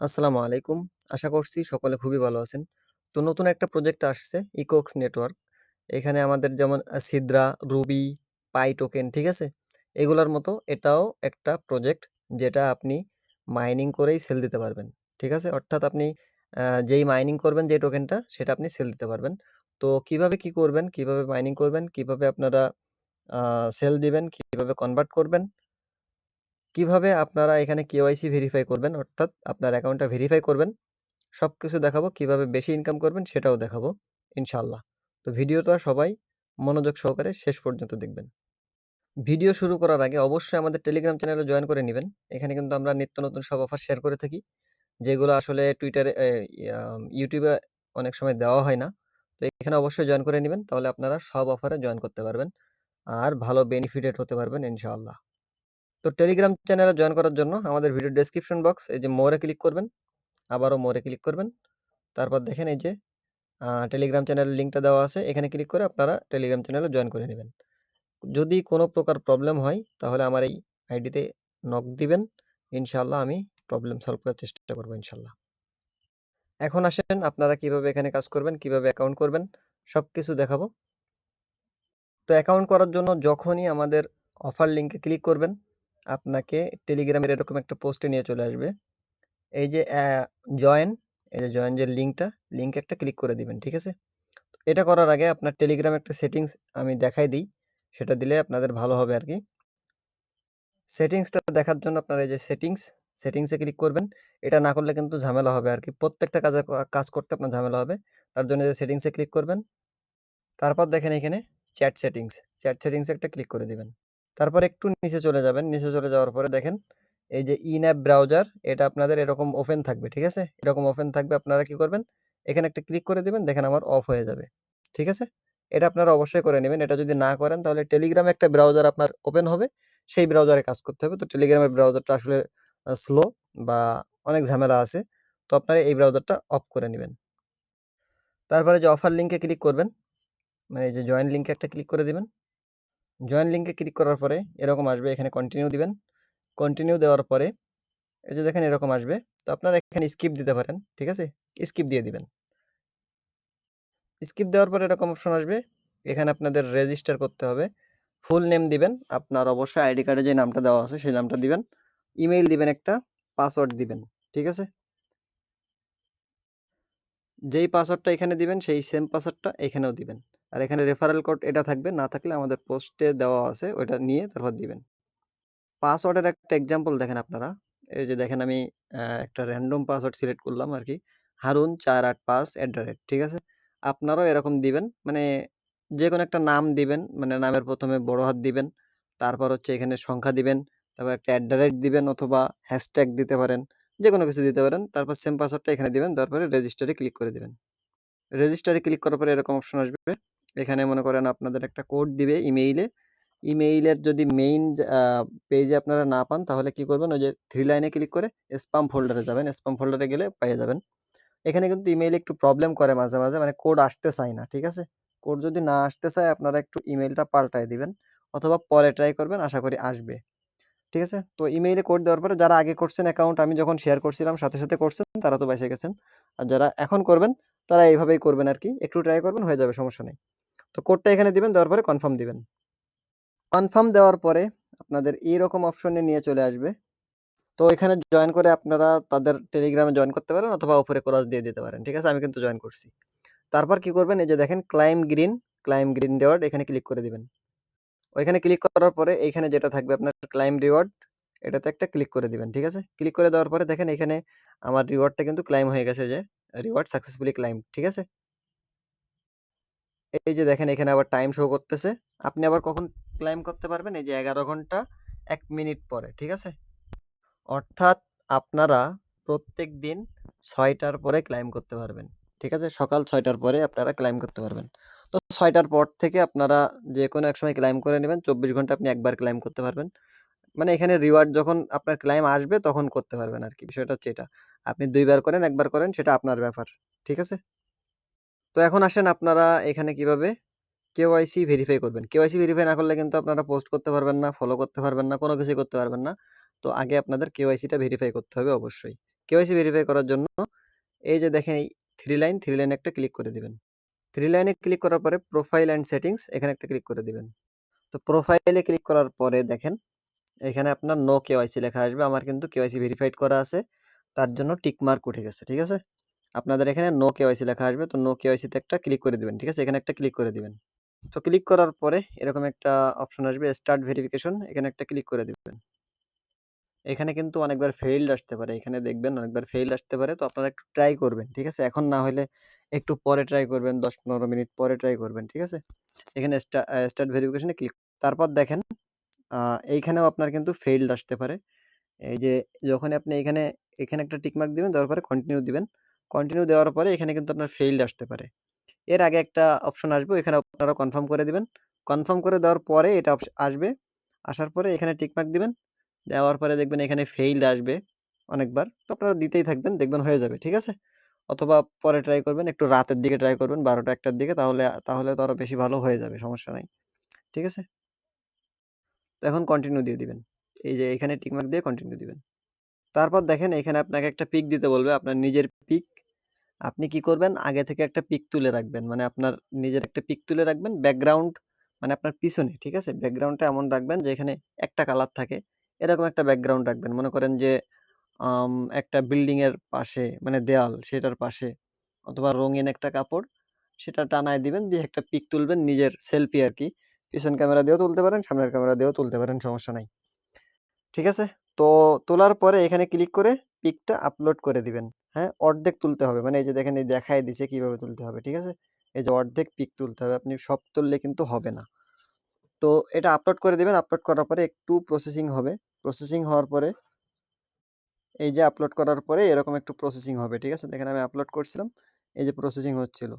আসসালামু আলাইকুম। আশা করছি সকলে খুবই ভালো আছেন। তো নতুন একটা প্রজেক্ট আসছে ইকোক্স নেটওয়ার্ক। এখানে আমাদের যেমন সিদ্রা, রুবি, পাই টোকেন, ঠিক আছে? এগুলার মতো এটাও একটা প্রজেক্ট যেটা আপনি মাইনিং করেই সেল দিতে পারবেন। ঠিক আছে? অর্থাৎ আপনি যেই মাইনিং করবেন যে টোকেনটা সেটা আপনি সেল দিতে পারবেন। তো কিভাবে কি করবেন, কিভাবে মাইনিং করবেন, কিভাবে আপনারা আ সেল দিবেন, কিভাবে কনভার্ট করবেন, কিভাবে আপনারা এখানে কেওয়াইসি ভেরিফাই করবেন অর্থাৎ আপনার অ্যাকাউন্টটা ভেরিফাই করবেন সবকিছু দেখাবো। কিভাবে বেশি ইনকাম করবেন সেটাও দেখাবো ইনশাআল্লাহ। তো ভিডিওটা সবাই মনোযোগ সহকারে শেষ পর্যন্ত দেখবেন। ভিডিও শুরু করার আগে অবশ্যই আমাদের টেলিগ্রাম চ্যানেলে জয়েন করে নিবেন। এখানে কিন্তু আমরা নিত্য নতুন সব অফার শেয়ার করে থাকি। যেগুলো আসলে টুইটারে ইউটিউবে অনেক সময় দেওয়া হয় না। তো এখানে অবশ্যই জয়েন করে নিবেন। তাহলে আপনারা সব অফারে জয়েন করতে পারবেন। আর ভালো বেনিফিটেড হতে পারবেন ইনশাআল্লাহ। তো টেলিগ্রাম চ্যানেলে জয়েন করার জন্য আমাদের ভিডিও ডেসক্রিপশন বক্স এই যে মোরে ক্লিক করবেন, আবারও মোরে ক্লিক করবেন। তারপর দেখেন এই যে টেলিগ্রাম চ্যানেলের লিঙ্কটা দেওয়া আছে। এখানে ক্লিক করে আপনারা টেলিগ্রাম চ্যানেলে জয়েন করে নিবেন। যদি কোনো প্রকার প্রবলেম হয় তাহলে আমার এই আইডিতে নক দিবেন। ইনশাআল্লাহ আমি প্রবলেম সলভ করার চেষ্টা করব ইনশাআল্লাহ। এখন আসেন আপনারা কিভাবে এখানে কাজ করবেন, কিভাবে অ্যাকাউন্ট করবেন সবকিছু দেখাবো। তো অ্যাকাউন্ট করার জন্য যখনই আমাদের অফার লিঙ্কে ক্লিক করবেন, আপনাকে টেলিগ্রামের এরকম একটা পোস্টে নিয়ে চলে আসবে। এই যে জয়েন, এই যে জয়েন যে লিঙ্কটা, লিঙ্কে একটা ক্লিক করে দিবেন। ঠিক আছে? এটা করার আগে আপনার টেলিগ্রাম একটা সেটিংস আমি দেখাই দিই। সেটা দিলে আপনাদের ভালো হবে আরকি। সেটিংসটা দেখার জন্য আপনারা এই যে সেটিংসে ক্লিক করবেন। এটা না করলে কিন্তু ঝামেলা হবে আরকি। প্রত্যেকটা কাজ করতে আপনার ঝামেলা হবে। তার জন্য এই যে সেটিংসে ক্লিক করবেন। তারপর দেখেন এখানে চ্যাট সেটিংসে একটা ক্লিক করে দিবেন। তারপর একটু নিচে চলে যাবেন। নিচে চলে যাওয়ার পরে দেখেন এই যে ইন অ্যাপ ব্রাউজার এটা আপনাদের এরকম ওপেন থাকবে। ঠিক আছে? এরকম ওপেন থাকবে। আপনারা কি করবেন? এখানে একটা ক্লিক করে দিবেন। দেখেন আমার অফ হয়ে যাবে। ঠিক আছে? এটা আপনারা অবশ্যই করে নিবেন। এটা যদি না করেন তাহলে টেলিগ্রামে একটা ব্রাউজার আপনার ওপেন হবে। সেই ব্রাউজারে কাজ করতে হবে। তো টেলিগ্রামের ব্রাউজারটা আসলে স্লো বা অনেক ঝামেলা আছে। তো আপনারা এই ব্রাউজারটা অফ করে নিবেন। তারপরে যে অফার লিংকে ক্লিক করবেন। মানে এই যে জয়েন লিংকে একটা ক্লিক করে দিবেন। জয়েন লিংকে ক্লিক করার পরে এরকম আসবে। এখানে কন্টিনিউ দিবেন। কন্টিনিউ দেওয়ার পরে এই যে দেখেন এরকম আসবে। তো আপনারা এখানে স্কিপ দিতে পারেন। ঠিক আছে? স্কিপ দিয়ে দিবেন। স্কিপ দেওয়ার পরে এরকম অপশন আসবে। এখানে আপনাদের রেজিস্টার করতে হবে। ফুল নেম দিবেন। আপনার অবশ্যই আইডি কার্ডে যে নামটা দেওয়া আছে সেই নামটা দিবেন। ইমেইল দিবেন একটা, পাসওয়ার্ড দিবেন। ঠিক আছে? যেই পাসওয়ার্ডটা এখানে দিবেন সেই সেম পাসওয়ার্ডটা এখানেও দিবেন। আর এখানে রেফারেল কোড এটা থাকবে। না থাকলে আমাদের পোস্টে দেওয়া আছে ওইটা নিয়ে তারপর দিবেন। পাসওয়ার্ডের একটা এক্সাম্পল দেখেন আপনারা। এই যে দেখেন আমি একটা র‍্যান্ডম পাসওয়ার্ড সিলেক্ট করলাম আরকি। harun485 ঠিক আছে? আপনারাও এরকম দিবেন। মানে যেকোনো একটা নাম দিবেন। মানে নামের ১ম এ বড় হাত দিবেন। তারপর হচ্ছে এখানে সংখ্যা দিবেন। তারপর একটা দিবেন অথবা হ্যাশট্যাগ দিতে পারেন। যেকোনো কিছু দিতে পারেন। তারপর সেম পাসওয়ার্ডটা এখানে দিবেন। তারপরে রেজিস্টার এ ক্লিক করে দিবেন। রেজিস্টার এ ক্লিক করার পরে এরকম অপশন আসবে। এখানে মনে করেন আপনাদের একটা কোড দিবে ইমেইলে। ইমেইলের যদি মেইন পেজে আপনারা না পান তাহলে কি করবেন? ওই যে 3 লাইনে ক্লিক করে স্পাম ফোল্ডারে যাবেন। স্পাম ফোল্ডারে গেলে পেয়ে যাবেন। এখানে কিন্তু ইমেইলে একটু প্রবলেম করে মাঝে, মাঝে মানে কোড আসতে চায় না। ঠিক আছে? কোড যদি না আসতে চায় আপনারা একটু ইমেইলটা পাল্টায় দিবেন অথবা পরে ট্রাই করবেন। আশা করি আসবে। ঠিক আছে? তো ইমেইলে কোড দেওয়ার পরে যারা আগে করছেন অ্যাকাউন্ট আমি যখন শেয়ার করছিলাম সাথে, সাথে করছেন তারা তো বেঁচে গেছেন। আর যারা এখন করবেন তারা এইভাবেই করবেন আরকি। একটু ট্রাই করবেন হয়ে যাবে সমস্যা নেই। তো কোডটা এখানে দিবেন দেওয়ার পরে কনফার্ম দিবেন। কনফার্ম দেওয়ার পরে আপনাদের এরকম অপশনে নিয়ে চলে আসবে। তো এখানে জয়েন করে আপনারা তাদের টেলিগ্রামে জয়েন করতে পারেন অথবা উপরে ক্রস দিয়ে দিতে পারেন। ঠিক আছে? আমি কিন্তু জয়েন করছি। তারপর কি করবেন? এই যে দেখেন ক্লাইম গ্রিন রিওয়ার্ড এখানে ক্লিক করে দিবেন। ওইখানে ক্লিক করার পরে এইখানে যেটা থাকবে আপনার ক্লাইম রিওয়ার্ড এটাতে একটা ক্লিক করে দিবেন। ঠিক আছে? ক্লিক করে দেওয়ার পরে দেখেন এখানে আমার রিওয়ার্ডটা কিন্তু ক্লাইম হয়ে গেছে যে রিওয়ার্ড সাকসেসফুলি ক্লাইমড। ঠিক আছে? এই যে দেখেন এখানে আবার টাইম শো করতেছে। আপনি আবার কখন ক্লাইম করতে পারবেন? এই যে ১১ ঘন্টা ১ মিনিট পরে। ঠিক আছে? অর্থাৎ আপনারা প্রত্যেকদিন ৬ টার পরে ক্লাইম করতে পারবেন। ঠিক আছে? সকাল ৬ টার পরে আপনারা ক্লাইম করতে পারবেন। তো ৬ টার পর থেকে আপনারা যেকোনো এক সময় ক্লাইম করে নিবেন। ২৪ ঘন্টা আপনি একবার ক্লাইম করতে পারবেন। মানে এখানে রিওয়ার্ড যখন আপনার ক্লাইম আসবে তখন করতে পারবেন আরকি। বিষয়টা হচ্ছে এটা। আপনি ২ বার করেন, ১ বার করেন সেটা আপনার ব্যাপার। ঠিক আছে? তো এখন আসেন আপনারা এখানে কিভাবে কেওয়াইসি ভেরিফাই করবেন। কেওয়াইসি ভেরিফাই না করলে কিন্তু আপনারা পোস্ট করতে পারবেন না, ফলো করতে পারবেন না, কোনো কিছুই করতে পারবেন না। তো আগে আপনাদের কেওয়াইসিটা ভেরিফাই করতে হবে অবশ্যই। কেওয়াইসি ভেরিফাই করার জন্য এই যে দেখেন এই থ্রি লাইনে একটা ক্লিক করে দিবেন। থ্রি লাইনে ক্লিক করার পরে প্রোফাইল অ্যান্ড সেটিংস এখানে একটা ক্লিক করে দিবেন। তো প্রোফাইলে ক্লিক করার পরে দেখেন এখানে আপনার নো কেওয়াইসি লেখা আসবে। আমার কিন্তু কেওয়াইসি ভেরিফাইড করা আছে, তার জন্য টিক মার্ক উঠে গেছে। ঠিক আছে, আপনাদের এখানে নো কেওয়াইসি লেখা আসবে, তো নো কেওয়াইসিতে একটা ক্লিক করে দিবেন। ঠিক আছে, এখানে একটা ক্লিক করে দিবেন। তো ক্লিক করার পরে এরকম একটা অপশন আসবে, স্টার্ট ভেরিফিকেশন, এখানে একটা ক্লিক করে দিবেন। এখানে কিন্তু অনেকবার ফেইল্ড আসতে পারে, এখানে দেখবেন অনেকবার ফেইল্ড আসতে পারে, তো আপনারা একটু ট্রাই করবেন। ঠিক আছে, এখন না হলে একটু পরে ট্রাই করবেন, 10-15 মিনিট পরে ট্রাই করবেন। ঠিক আছে, এখানে স্টার্ট ভেরিফিকেশনে ক্লিক, তারপর দেখেন এইখানেও আপনার কিন্তু ফেইল্ড আসতে পারে। এই যে যখনই আপনি এখানে এখানে একটা টিক মার্ক দিবেন, দেওয়ার পরে কন্টিনিউ দিবেন। কন্টিনিউ দেওয়ার পরে এখানে কিন্তু আপনার ফেইল্ড আসতে পারে। এর আগে একটা অপশন আসবে, এখানে আপনারা কনফার্ম করে দিবেন। কনফার্ম করে দেওয়ার পরে এটা আসবে, আসার পরে এখানে টিক মার্ক দিবেন। দেওয়ার পরে দেখবেন এখানে ফেইল্ড আসবে অনেকবার, তো আপনারা দিতেই থাকবেন, দেখবেন হয়ে যাবে। ঠিক আছে, অথবা পরে ট্রাই করবেন, একটু রাতের দিকে ট্রাই করবেন, 12টা-1টার দিকে, তাহলে তাহলে তো আরো বেশি ভালো হয়ে যাবে, সমস্যা নাই। ঠিক আছে, তো এখন কন্টিনিউ দিয়ে দিবেন। এই যে এখানে টিক মার্ক দিয়ে কন্টিনিউ দিবেন। তারপর দেখেন এখানে আপনাকে একটা পিক দিতে বলবে, আপনার নিজের পিক। আপনি কি করবেন, আগে থেকে একটা পিক তুলে রাখবেন, মানে আপনার নিজের একটা পিক তুলে রাখবেন, ব্যাকগ্রাউন্ড মানে আপনার পিছনে। ঠিক আছে, ব্যাকগ্রাউন্ডটা এমন রাখবেন যে এখানে একটা কালার থাকে, এরকম একটা ব্যাকগ্রাউন্ড রাখবেন। মনে করেন যে একটা বিল্ডিং এর পাশে, মানে দেওয়াল সেটার পাশে, অথবা রঙিন একটা কাপড় সেটা টানায় দিবেন, দিয়ে একটা পিক তুলবেন, নিজের সেলফি আর কি। পিছন ক্যামেরা দিয়েও তুলতে পারেন, সামনের ক্যামেরা দিয়েও তুলতে পারেন, সমস্যা নাই। ঠিক আছে, তো তোলার পরে এখানে ক্লিক করে পিকটা আপলোড করে দিবেন। হ্যাঁ, অর্ধেক তুলতে হবে, মানে এই যে দেখেন এই দেখায় দিছে কিভাবে তুলতে হবে। ঠিক আছে, এই যে অর্ধেক পিক তুলতে হবে, আপনি সব তুললে কিন্তু হবে না। তো এটা আপলোড করে দিবেন, আপলোড করার পরে একটু প্রসেসিং হবে। প্রসেসিং হওয়ার পরে এই যে আপলোড করার পরে এরকম একটু প্রসেসিং হবে। ঠিক আছে, দেখেন আমি আপলোড করছিলাম, এই যে প্রসেসিং হচ্ছিল।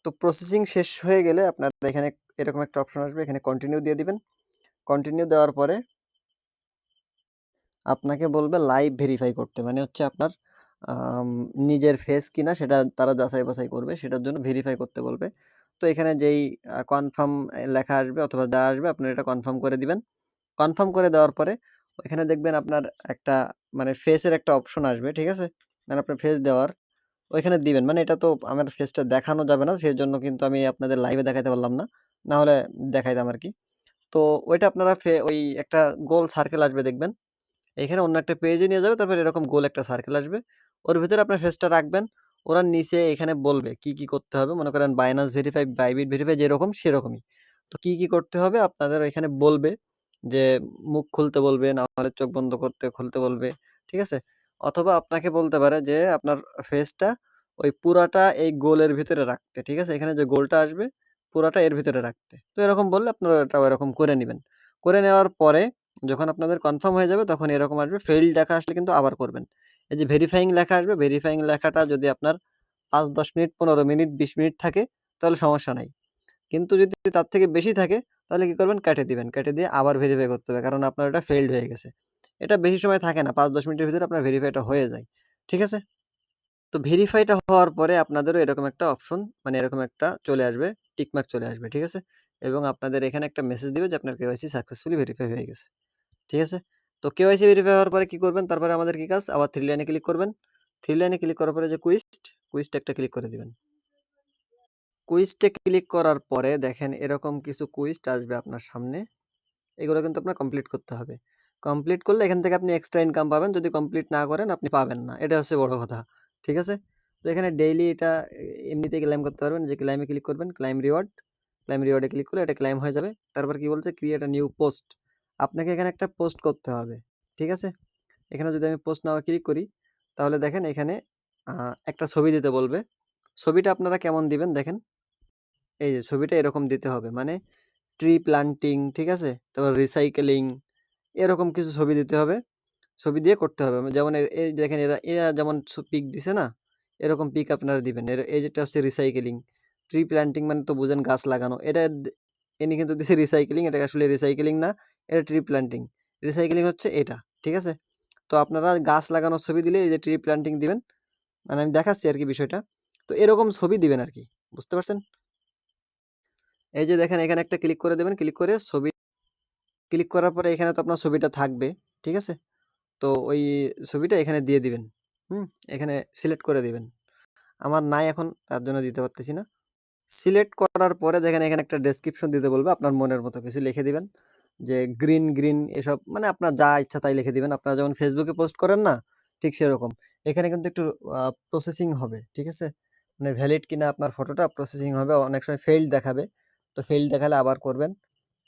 তো প্রসেসিং শেষ হয়ে গেলে আপনার এখানে এরকম একটা অপশন আসবে, এখানে কন্টিনিউ দিয়ে দিবেন। কন্টিনিউ দেওয়ার পরে আপনাকে বলবে লাইভ ভেরিফাই করতে, মানে হচ্ছে আপনার আম নিজের ফেস কিনা সেটা তারা যাচাই-বাছাই করবে, সেটার জন্য ভেরিফাই করতে বলবে। তো এখানে যেই কনফার্ম লেখা আসবে অথবা যা আসবে আপনারা এটা কনফার্ম করে দিবেন। কনফার্ম করে দেওয়ার পরে ওইখানে দেখবেন আপনার একটা মানে ফেসের একটা অপশন আসবে। ঠিক আছে, মানে আপনার ফেস দেওয়ার ওইখানে দিবেন। মানে এটা তো আমার ফেসটা দেখানো যাবে না, সেজন্য কিন্তু আমি আপনাদের লাইভে দেখাইতে পারলাম না। না হলে দেখাইতাম আরকি। তো ওইটা আপনারা ওই একটা গোল সার্কেল আসবে দেখবেন। এখানে অন্য একটা পেজে নিয়ে যাবে, তারপর এরকম গোল একটা সার্কেল আসবে। ওর ভিতরে আপনার ফেসটা রাখবেন। ওরা নিচে এখানে বলবে কি, কি করতে হবে। মনে করেন বাইন্যান্স ভেরিফাই, বাইবিট ভেরিফাই যেরকম সেরকমই। তো কি, কি করতে হবে আপনাদের এখানে বলবে যে মুখ খুলতে বলবে, না হলে চোখ বন্ধ করতে খুলতে বলবে। ঠিক আছে? অথবা আপনাকে বলতে পারে যে আপনার ফেসটা ওই পুরাটা এই গোলের ভিতরে রাখতে। ঠিক আছে? এখানে যে গোলটা আসবে পুরাটা এর ভিতরে রাখতে। তো এরকম বললে আপনারা এটা এরকম করে নিবেন। করে নেওয়ার পরে যখন আপনাদের কনফার্ম হয়ে যাবে তখন এরকম আসবে, ফেইল্ড লেখা আসলে কিন্তু আবার করবেন। এই যে ভেরিফাইং লেখা আসবে, ভেরিফাইং লেখাটা যদি আপনার ৫-১০ মিনিট, ১৫ মিনিট, ২০ মিনিট থাকে তাহলে সমস্যা নাই। কিন্তু যদি তার থেকে বেশি থাকে তাহলে কি করবেন, কেটে দিবেন। কেটে দিয়ে আবার ভেরিফাই করতে হবে, কারণ আপনার এটা ফেইল্ড হয়ে গেছে। এটা বেশি সময় থাকে না, ৫-১০ মিনিটের ভিতরে আপনার ভেরিফাইটা হয়ে যায়। ঠিক আছে? তো ভেরিফাইটা হওয়ার পরে আপনাদেরও এরকম একটা অপশন, মানে এরকম একটা চলে আসবে, টিক মার্ক চলে আসবে। ঠিক আছে? এবং আপনাদের এখানে একটা মেসেজ দিবে যে আপনার কেওয়াইসি সাকসেসফুলি ভেরিফাই হয়ে গেছে। ঠিক আছে? তো কেওয়াইসি ভেরিফাই হওয়ার পরে কি করবেন? তারপরে আমাদের কি কাজ? আবার 3 লাইনে ক্লিক করবেন। 3 লাইনে ক্লিক করার পরে যে কুইজটা একটা ক্লিক করে দিবেন। কুইজটা ক্লিক করার পরে দেখেন এরকম কিছু কুইজ আসবে আপনার সামনে। এগুলো কিন্তু আপনার কমপ্লিট করতে হবে। কমপ্লিট করলে এখান থেকে আপনি এক্সট্রা ইনকাম পাবেন। যদি কমপ্লিট না করেন আপনি পাবেন না। এটা হচ্ছে বড় কথা। ঠিক আছে? তো এখানে ডেইলি এটা এমনিতেই ক্লেইম করতে পারবেন। যে ক্লেইমে ক্লিক করবেন, ক্লেইম রিওয়ার্ড। ক্লেইম রিওয়ার্ডে ক্লিক করলে এটা ক্লেইম হয়ে যাবে। তারপর কি বলছে? Create a new post. আপনাকে এখানে একটা পোস্ট করতে হবে। ঠিক আছে? এখানে যদি আমি পোস্ট নাও ক্লিক করি, তাহলে দেখেন এখানে আ একটা ছবি দিতে বলবে। ছবিটা আপনারা কেমন দিবেন দেখেন। এই যে ছবিটা এরকম দিতে হবে। মানে ট্রি প্ল্যান্টিং, ঠিক আছে? তারপর রিসাইকেলিং, এরকম কিছু ছবি দিতে হবে। ছবি দিয়ে করতে হবে। যেমন এই দেখেন এরা এরা যেমন পিক দিছে না? এরকম পিক আপনারা দিবেন। এই যেটা হচ্ছে রিসাইকেলিং। ট্রি প্ল্যান্টিং মানে তো বুঝেন গাছ লাগানো। এটা ইনি কিন্তু দিছে রিসাইকেলিং, এটা আসলে রিসাইকেলিং না, এটা ট্রি প্ল্যান্টিং। রিসাইকেলিং হচ্ছে এটা। ঠিক আছে? তো আপনারা গাছ লাগানোর ছবি দিলে এই যে ট্রি প্ল্যান্টিং দিবেন। মানে আমি দেখাচ্ছি আরকি বিষয়টা। তো এরকম ছবি দিবেন আরকি। বুঝতে পারছেন? এই যে দেখেন এখানে একটা ক্লিক করে দেবেন। ক্লিক করে ছবি ক্লিক করার পরে এখানে তো আপনার ছবিটা থাকবে। ঠিক আছে? তো ওই ছবিটা এখানে দিয়ে দিবেন। এখানে সিলেক্ট করে দিবেন। আমার নাই এখন, তার জন্য দিতে পারতেছি না। সিলেক্ট করার পরে দেখেন এখানে একটা ডেসক্রিপশন দিতে বলবে, আপনার মনের মতো কিছু লিখে দিবেন। যে গ্রিন এসব মানে আপনার যা ইচ্ছা তাই লিখে দিবেন। আপনারা যেমন ফেসবুকে পোস্ট করেন না, ঠিক সেরকম। এখানে কিন্তু একটু প্রসেসিং হবে, ঠিক আছে? মানে ভ্যালিড কিনা আপনার ফটোটা প্রসেসিং হবে, অনেক সময় ফেইল্ড দেখাবে। তো ফেইল্ড দেখালে আবার করবেন,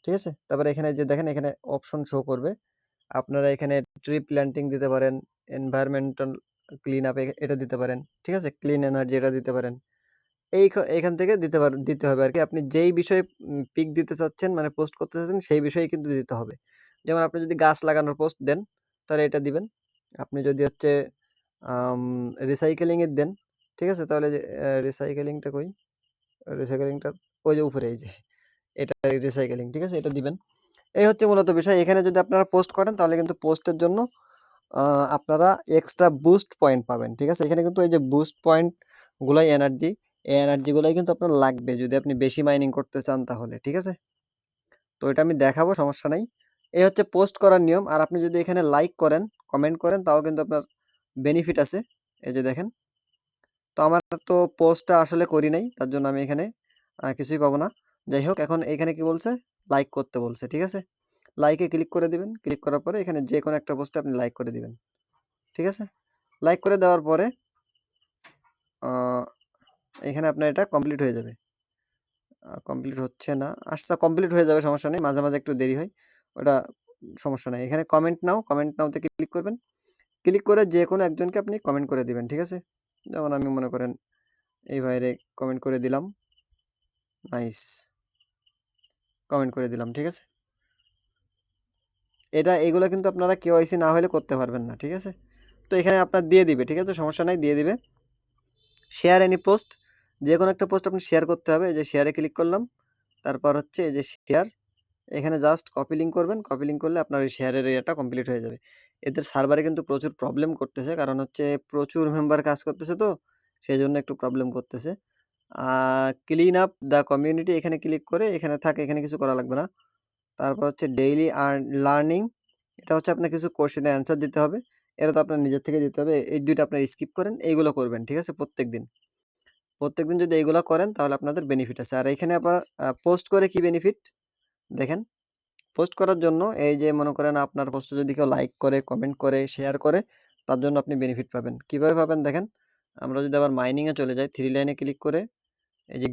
ঠিক আছে? তারপরে এখানে যে দেখেন এখানে অপশন শো করবে। আপনারা এখানে ট্রি প্ল্যান্টিং দিতে পারেন, এনভায়রনমেন্টাল ক্লিন আপ এটা দিতে পারেন, ঠিক আছে? ক্লিন এনার্জি এটা দিতে পারেন। এখান থেকে দিতে হবে আরকি। আপনি যেই বিষয়ে পিক দিতে চাচ্ছেন মানে পোস্ট করতে চাচ্ছেন সেই বিষয়ে কিন্তু দিতে হবে। যেমন আপনি যদি গাছ লাগানোর পোস্ট দেন, তাহলে এটা দিবেন। আপনি যদি হচ্ছে আম রিসাইকেলিং এর দেন, ঠিক আছে? তাহলে যে রিসাইকেলিংটা কই? রিসাইকেলিংটা ওই যে উপরে এই যে এটা রিসাইকেলিং, ঠিক আছে? এটা দিবেন। এই হচ্ছে মূলত বিষয়। এখানে যদি আপনারা পোস্ট করেন তাহলে কিন্তু পোস্টের জন্য আ আপনারা এক্সট্রা বুস্ট পয়েন্ট পাবেন, ঠিক আছে? এখানে কিন্তু এই যে বুস্ট পয়েন্ট গুলাই এনার্জি, এই এনার্জি গুলাই কিন্তু আপনার লাগবে যদি আপনি বেশি মাইনিং করতে চান তাহলে, ঠিক আছে? তো এটা আমি দেখাবো, সমস্যা নাই। এই হচ্ছে পোস্ট করার নিয়ম। আর আপনি যদি এখানে লাইক করেন, কমেন্ট করেন তাও কিন্তু আপনার বেনিফিট আছে। এই যে দেখেন। তো আমার তো পোস্টটা আসলে করি নাই। তার জন্য আমি এখানে কিছুই পাবো না। যাই হোক এখন এখানে কি বলছে? লাইক করতে বলছে, ঠিক আছে? লাইকে ক্লিক করে দিবেন। ক্লিক করার পরে এখানে যেকোনো একটা পোস্টে আপনি লাইক করে দিবেন। ঠিক আছে? লাইক করে দেওয়ার পরে আ এখানে আপনার এটা কমপ্লিট হয়ে যাবে। কমপ্লিট হচ্ছে না। আচ্ছা কমপ্লিট হয়ে যাবে, সমস্যা নেই। মাঝে মাঝে একটু দেরি হয়। ওটা সমস্যা নাই। এখানে কমেন্ট নাও তে ক্লিক করবেন। ক্লিক করে যেকোনো একজনকে আপনি কমেন্ট করে দিবেন। ঠিক আছে? যেমন আমি মনে করেন এই ভাইরে কমেন্ট করে দিলাম। নাইস। কমেন্ট করে দিলাম। ঠিক আছে? এগুলা কিন্তু আপনারা কেওয়াইসি না হলে করতে পারবেন না। ঠিক আছে? তো এখানে আপনার দিয়ে দিবে। ঠিক আছে? সমস্যা নাই, দিয়ে দিবে। শেয়ার এনি পোস্ট, যেকোনো একটা পোস্ট আপনি শেয়ার করতে হবে। এই যে শেয়ারে ক্লিক করলাম। তারপর হচ্ছে এই যে শেয়ার, এখানে জাস্ট কপি লিঙ্ক করবেন। কপি লিঙ্ক করলে আপনার ওই শেয়ারের ইয়েটা কমপ্লিট হয়ে যাবে। এদের সার্ভারে কিন্তু প্রচুর প্রবলেম করতেছে, কারণ হচ্ছে প্রচুর মেম্বার কাজ করতেছে, তো সেই জন্য একটু প্রবলেম করতেছে। ক্লিন আপ দ্য কমিউনিটি এখানে ক্লিক করে এখানে থাকে, এখানে কিছু করা লাগবে না। তারপর হচ্ছে ডেইলি লার্নিং, এটা হচ্ছে আপনার কিছু কোশ্চেনের অ্যান্সার দিতে হবে। এটা তো আপনার নিজের থেকে দিতে হবে। এই দুইটা আপনার স্কিপ করেন, এইগুলো করবেন। ঠিক আছে? প্রত্যেকদিন যদি এইগুলা করেন তাহলে আপনাদের বেনিফিট আছে। আর এখানে আবার পোস্ট করে কি বেনিফিট দেখেন। পোস্ট করার জন্য এই যে মনে করেন আপনার পোস্টে যদি কেউ লাইক করে, কমেন্ট করে, শেয়ার করে, তার জন্য আপনি বেনিফিট পাবেন। কিভাবে পাবেন দেখেন। আমরা যদি আবার মাইনিং এ চলে যাই, 3 লাইনে ক্লিক করে এই যে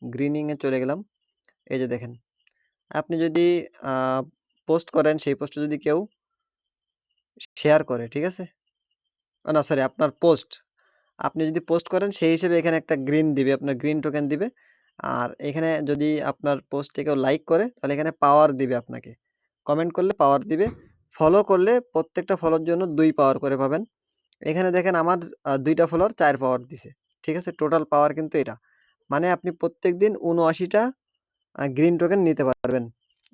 গ্রিনিং এ চলে গেলাম। এই যে দেখেন, আপনি যদি আ পোস্ট করেন, সেই পোস্টে যদি কেউ শেয়ার করে, ঠিক আছে? না সরি, আপনার পোস্ট আপনি যদি পোস্ট করেন সেই হিসেবে এখানে একটা গ্রিন দিবে, আপনার গ্রিন টোকেন দিবে। আর এখানে যদি আপনার পোস্টে কেউ লাইক করে তাহলে এখানে পাওয়ার দিবে আপনাকে। কমেন্ট করলে পাওয়ার দিবে। ফলো করলে প্রত্যেকটা ফলোর জন্য 2 পাওয়ার করে পাবেন। এখানে দেখেন আমার ২ টা ফলোয়ার ৪ পাওয়ার দিছে। ঠিক আছে? টোটাল পাওয়ার কিন্তু এটা। মানে আপনি প্রত্যেকদিন ৭৯ টা গ্রিন টোকেন নিতে পারবেন।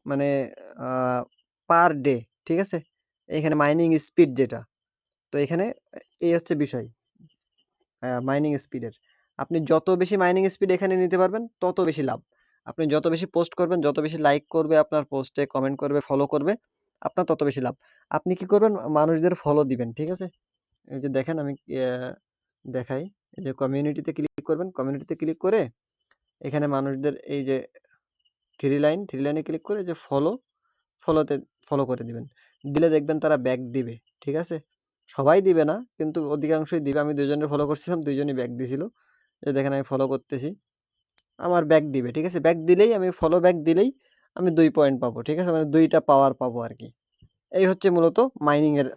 মানে আ পার ডে। ঠিক আছে? এখানে মাইনিং স্পিড যেটা। তো এখানে এই হচ্ছে বিষয়। মাইনিং স্পিডের। আপনি যত বেশি মাইনিং স্পিড এখানে নিতে পারবেন, তত বেশি লাভ। আপনি যত বেশি পোস্ট করবেন, যত বেশি লাইক করবে আপনার পোস্টে, কমেন্ট করবে, ফলো করবে, আপনার তত বেশি লাভ। আপনি কি করবেন? মানুষদের ফলো দিবেন। ঠিক আছে? এই যে দেখেন আমি দেখাই। এই যে কমিউনিটিতে ক্লিক করবেন। কমিউনিটিতে ক্লিক করে এখানে মানুষদের এই যে 3 লাইনে ক্লিক করে যে ফলোতে ফলো করে দিবেন। দিলে দেখবেন তারা ব্যাক দিবে। ঠিক আছে? সবাই দিবে না, কিন্তু অধিকাংশই দিবে। আমি ২ জনের ফলো করছিলাম, ২ জনই ব্যাক দিছিল। এই দেখেন আমি ফলো করতেছি। আমার ব্যাক দিবে। ঠিক আছে? ব্যাক দিলেই আমি ফলো ব্যাক দিলেই আমি ২ পয়েন্ট পাবো। ঠিক আছে? মানে ২ টা পাওয়ার পাবো আরকি। এই হচ্ছে মূলত মাইনিং এর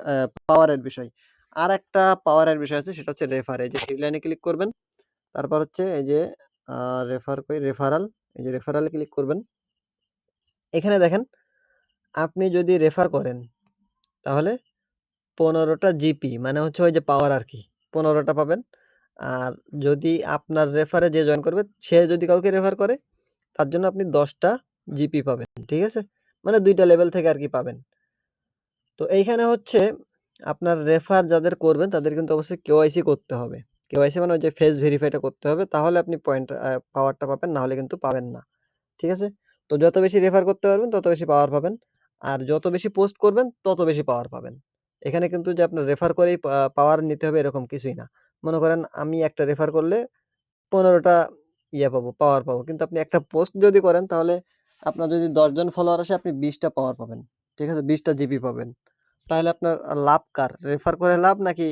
পাওয়ারের বিষয়। আরেকটা পাওয়ারের বিষয় আছে, সেটা হচ্ছে রেফার। এই যে 3 লাইনে ক্লিক করবেন। তারপর হচ্ছে এই যে আ রেফারাল। এই যে রেফারাল এ ক্লিক করবেন। এখানে দেখেন, আপনি যদি রেফার করেন তাহলে ১৫ টা জিপি মানে হচ্ছে ওই যে পাওয়ার আরকি। ১৫ টা পাবেন। আর যদি আপনার রেফারে যে জয়েন করবে সে যদি কাউকে রেফার করে, তার জন্য আপনি ১০ টা জিপি পাবেন। ঠিক আছে? মানে ২ টা লেভেল থেকে আরকি পাবেন। তো এইখানে হচ্ছে আপনার রেফার যাদের করবেন তাদের কিন্তু অবশ্যই কেওয়াইসি করতে হবে। কেওয়াইসি মানে ওই যে ফেস ভেরিফাইটা করতে হবে। তাহলে আপনি পয়েন্ট পাওয়ারটা পাবেন, না হলে কিন্তু পাবেন না। ঠিক আছে? তো যত বেশি রেফার করতে পারবেন তত বেশি পাওয়ার পাবেন। আর যত বেশি পোস্ট করবেন তত বেশি পাওয়ার পাবেন। এখানে কিন্তু যে আপনার রেফার করেই পাওয়ার নিতে হবে এরকম কিছুই না। মনে করেন আমি একটা রেফার করলে 15টা পাওয়ার পাবো। কিন্তু আপনি একটা পোস্ট যদি করেন তাহলে আপনার যদি 10 জন ফলোয়ার আসে আপনি 20টা পাওয়ার পাবেন। ঠিক আছে? 20টা জিবি পাবেন। তাহলে আপনার লাভ কার? রেফার করে লাভ নাকি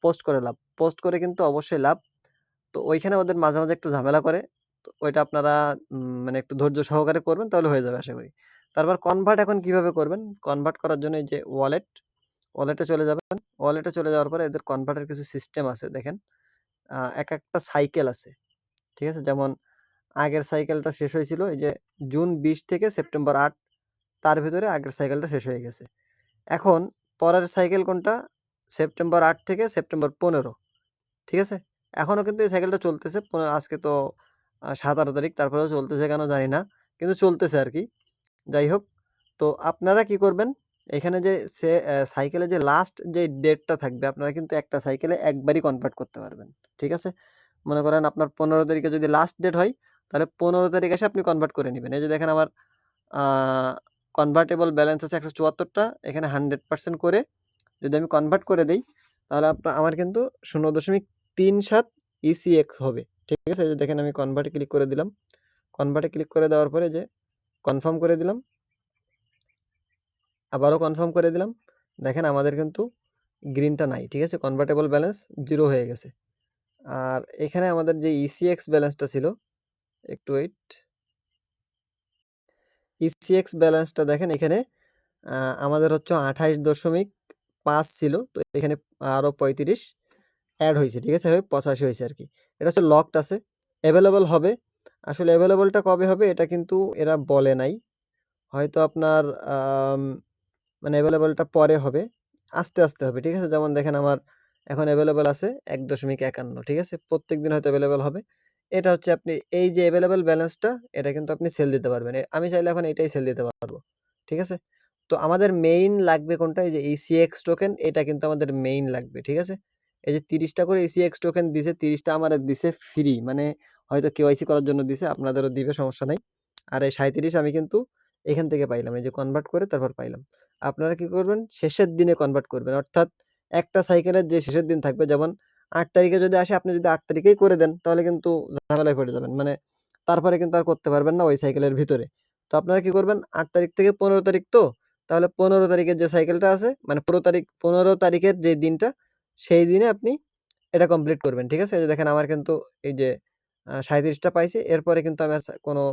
পোস্ট করে লাভ? পোস্ট করে কিন্তু অবশ্যই লাভ। তো ওইখানে ওদের মাঝে, মাঝে একটু ঝামেলা করে। তো ওইটা আপনারা মানে একটু ধৈর্য সহকারে করবেন তাহলে হয়ে যাবে আশা করি। তারপর কনভার্ট এখন কিভাবে করবেন? কনভার্ট করার জন্য এই যে ওয়ালেটে চলে যাবেন। ওয়ালেটে চলে যাওয়ার পরে এদের কনভার্টের কিছু সিস্টেম আছে দেখেন। একেকটা সাইকেল আছে। ঠিক আছে? যেমন আগের সাইকেলটা শেষ হয়েছিল এই যে জুন 20 থেকে সেপ্টেম্বর 8, তার ভিতরে আগের সাইকেলটা শেষ হয়ে গেছে। এখন পরের সাইকেল কোনটা? সেপ্টেম্বর 8 থেকে সেপ্টেম্বর 15। ঠিক আছে? এখনো কিন্তু এই সাইকেলটা চলতেছে। আজকে তো 17 তারিখ, তারপরেও চলতেছে কেন জানি না। কিন্তু চলতেছে আরকি। যাই হোক, তো আপনারা কি করবেন? এখানে যে সাইকেলে যে লাস্ট যে ডেটটা থাকবে আপনারা কিন্তু একটা সাইকেলে একবারই কনভার্ট করতে পারবেন। ঠিক আছে? মনে করেন আপনার 15 তারিখে যদি লাস্ট ডেট হয়, তাহলে 15 তারিখ এসে আপনি কনভার্ট করে নিবেন। এই যে দেখেন আমার আ কনভার্টেবল ব্যালেন্স আছে 174 টা। এখানে 100% করে যদি আমি কনভার্ট করে দেই, তাহলে আমার কিন্তু 0.37 ইসিএক্স হবে। ঠিক আছে? এই যে দেখেন আমি কনভার্টে ক্লিক করে দিলাম। কনভার্টে ক্লিক করে দেওয়ার পরে যে কনফার্ম করে দিলাম। আবারও কনফার্ম করে দিলাম। দেখেন আমাদের কিন্তু গ্রিনটা নাই। ঠিক আছে? কনভার্টেবল ব্যালেন্স 0 হয়ে গেছে। আর এখানে আমাদের যে ইসিএক্স ব্যালেন্সটা ছিল, একটু ওয়েট। ইসিএক্স ব্যালেন্সটা দেখেন এখানে আ আমাদের হচ্ছে 28.5 ছিল। তো এখানে আরো 35 এড হইছে। ঠিক আছে? হয়ে 85 হইছে আরকি। এটা হচ্ছে লকড আছে। এভেইলেবল হবে। আসলে এভেইলেবলটা কবে হবে এটা কিন্তু এরা বলে নাই। হয়তো আপনার আম মানে এভেইলেবলটা পরে হবে। আস্তে, আস্তে হবে। ঠিক আছে? যেমন দেখেন আমার এখন এভেইলেবল আছে ১.৫১। ঠিক আছে? প্রত্যেকদিন হয়তো এভেইলেবল হবে। এটা হচ্ছে আপনি এই যে এভেইলেবল ব্যালেন্সটা এটা কিন্তু আপনি সেল দিতে পারবেন। আমি চাইলে এখন এটাই সেল দিতে পারবো। ঠিক আছে? তো আমাদের মেইন লাগবে কোনটা? এই যে ECX টোকেন এটা কিন্তু আমাদের মেইন লাগবে। ঠিক আছে? এই যে ৩০ টা করে ECX টোকেন দিছে, ৩০ টা আমারে দিছে ফ্রি। মানে হয়তো কেওয়াইসি করার জন্য দিছে, আপনাদেরও দিবে সমস্যা নাই। আর এই ৩৭ আমি কিন্তু এখান থেকে পাইলাম। এই যে কনভার্ট করে তারপর পাইলাম। আপনারা কি করবেন? শেষের দিনে কনভার্ট করবেন। অর্থাৎ একটা সাইকেলের যে শেষের দিন থাকবে যেমন ৮ তারিখে যদি আসে আপনি যদি ৮ তারিখেই করে দেন তাহলে কিন্তু ঝামেলায় পড়ে যাবেন। মানে তারপরে কিন্তু আর করতে পারবেন না ওই সাইকেলের ভিতরে। তো আপনারা কি করবেন? ৮ তারিখ থেকে ১৫ তারিখ তো, তাহলে ১৫ তারিখের যে সাইকেলটা আছে মানে ১৫ তারিখের যে দিনটা সেই দিনে আপনি এটা কমপ্লিট করবেন। ঠিক আছে? এই যে দেখেন আমার কিন্তু এই যে ৩৭ টা পাইছি। এরপরে কিন্তু আমি আর কোনো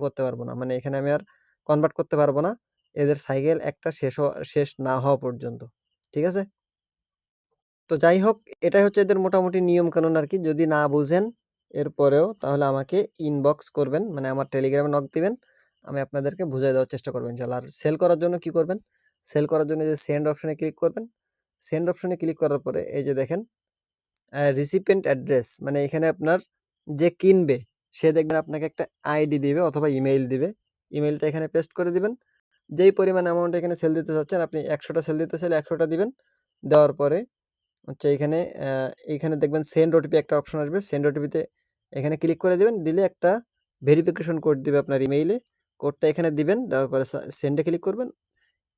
করতে পারব না। মানে এখানে আমি আর কনভার্ট করতে পারব না। এদের সাইকেল একটা শেষ না হওয়া পর্যন্ত। ঠিক আছে? তো যাই হোক এটাই হচ্ছে এদের মোটামুটি নিয়মকানুন আরকি। যদি না বুঝেন এরপরেও তাহলে আমাকে ইনবক্স করবেন। মানে আমার টেলিগ্রামে নক দিবেন। আমি আপনাদেরকে বুঝায় দেওয়ার চেষ্টা করব ইনশাআল্লাহ। আর সেল করার জন্য কি করবেন? সেল করার জন্য এই যে সেন্ড অপশনে ক্লিক করবেন। সেন্ড অপশনে ক্লিক করার পরে এই যে দেখেন রিসিপিয়েন্ট অ্যাড্রেস মানে এখানে আপনার যে কিনবে সে দেখবেন আপনাকে একটা আইডি দিবে অথবা ইমেইল দিবে। ইমেইলটা এখানে পেস্ট করে দিবেন। যেই পরিমাণ অ্যামাউন্ট এখানে সেল দিতে চাচ্ছেন আপনি ১০০ টা সেল দিতে চাইলে ১০০ টা দিবেন। দেওয়ার পরে হচ্ছে এইখানে দেখবেন সেন্ড ওটিপি একটা অপশন আসবে। সেন্ড ওটিপিতে এখানে ক্লিক করে দিবেন। দিলে একটা ভেরিফিকেশন কোড দিবে আপনার ইমেইলে। কোডটা এখানে দিবেন। দেওয়ার পরে সেন্ড এ ক্লিক করবেন।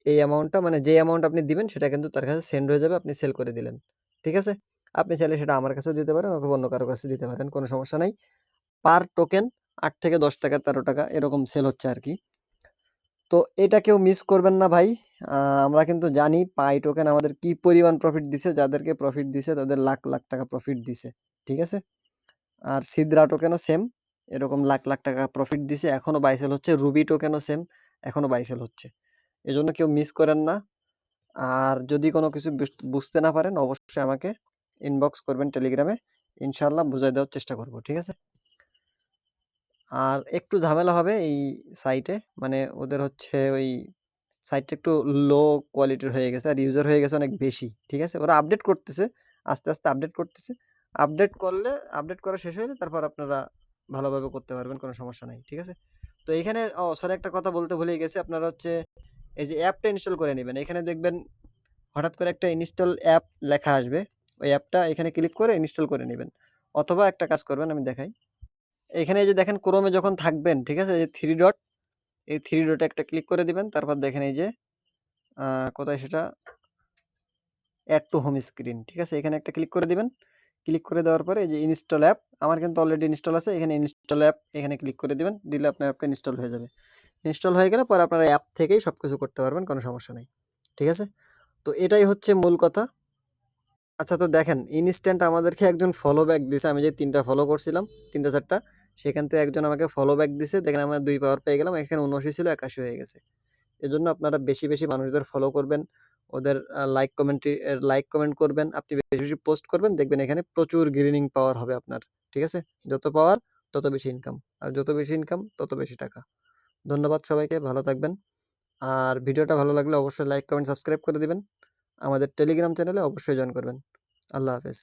এই অ্যামাউন্টটা মানে যে অ্যামাউন্ট আপনি দিবেন সেটা কিন্তু তার কাছে সেন্ড হয়ে যাবে। আপনি সেল করে দিলেন। ঠিক আছে? আপনি চাইলে সেটা আমার কাছেও দিতে পারেন অথবা অন্য কারো কাছে দিতে পারেন। কোনো সমস্যা নাই। পার টোকেন ৳৮ থেকে ৳১০ ৳১৩ এরকম সেল হচ্ছে আরকি। তো এটা কেউ মিস করবেন না ভাই। আ আমরা কিন্তু জানি পাই টোকেন আমাদের কি পরিমাণ প্রফিট দিছে। যাদেরকে প্রফিট দিছে তাদের লাখ, লাখ টাকা প্রফিট দিছে। ঠিক আছে? আর সিদ্রা টোকেনও সেম। এরকম লাখ, লাখ টাকা প্রফিট দিছে। এখনো বাই সেল হচ্ছে। রুবি টোকেনও সেম। এখনো বাই সেল হচ্ছে। এজন্য কেউ মিস করেন না। আর যদি কোনো কিছু বুঝতে না পারেন অবশ্যই আমাকে ইনবক্স করবেন টেলিগ্রামে। ইনশাআল্লাহ বুঝায় দেওয়ার চেষ্টা করব। ঠিক আছে? আর একটু ঝামেলা হবে এই সাইটে। মানে ওদের হচ্ছে ওই সাইটটা একটু লো কোয়ালিটির হয়ে গেছে। আর ইউজার হয়ে গেছে অনেক বেশি। ঠিক আছে? ওরা আপডেট করতেছে। আস্তে, আস্তে আপডেট করতেছে। আপডেট করা শেষ হইলে তারপর আপনারা ভালোভাবে করতে পারবেন। কোনো সমস্যা নাই। ঠিক আছে? তো এইখানে সরি একটা কথা বলতে ভুলেই গেছি। আপনারা হচ্ছে এই যে অ্যাপটা ইনস্টল করে নিবেন। এখানে দেখবেন হঠাৎ করে একটা ইনস্টল অ্যাপ লেখা আসবে। ওই অ্যাপটা এখানে ক্লিক করে ইনস্টল করে নিবেন। অথবা একটা কাজ করবেন আমি দেখাই। এখানে এই যে দেখেন ক্রোমে যখন থাকবেন, ঠিক আছে? এই যে 3 ডট এই 3 ডটে একটা ক্লিক করে দিবেন। তারপর দেখেন এই যে আ কোথায় সেটা? অ্যাড টু হোম স্ক্রিন, ঠিক আছে? এখানে একটা ক্লিক করে দিবেন। ক্লিক করে দেওয়ার পরে এই যে ইনস্টল অ্যাপ, আমার কিন্তু অলরেডি ইনস্টল আছে। এখানে ইনস্টল অ্যাপ এখানে ক্লিক করে দিবেন। দিলে আপনার অ্যাপটা ইনস্টল হয়ে যাবে। ইনস্টল হয়ে গেলে পরে আপনারা অ্যাপ থেকেই সবকিছু করতে পারবেন, কোনো সমস্যা নাই। ঠিক আছে? তো এটাই হচ্ছে মূল কথা। আচ্ছা, তো দেখেন ইনস্ট্যান্ট আমাদেরকে একজন ফলো ব্যাক দিছে। আমি যে ৩ টা ফলো করছিলাম, ৩ টা ৪ টা, সেখান থেকে একজন আমাকে ফলো ব্যাক দিছে। দেখেন আমরা ২ পাওয়ার পেয়ে গেলাম। এখানে ৭৯ ছিল ৮১ হয়ে গেছে। এজন্য আপনারা বেশি, বেশি মানুষদের ফলো করবেন। ওদের লাইক কমেন্ট করবেন। আপনি বেশি, বেশি পোস্ট করবেন। দেখবেন এখানে প্রচুর গ্রিনিং পাওয়ার হবে আপনার। ঠিক আছে? যত পাওয়ার তত বেশি ইনকাম। আর যত বেশি ইনকাম তত বেশি টাকা। ধন্যবাদ সবাইকে। ভালো থাকবেন। আর ভিডিওটা ভালো লাগলে অবশ্যই লাইক, কমেন্ট, সাবস্ক্রাইব করে দিবেন। আমাদের টেলিগ্রাম চ্যানেলে অবশ্যই জয়েন করবেন। আল্লাহ হাফেজ।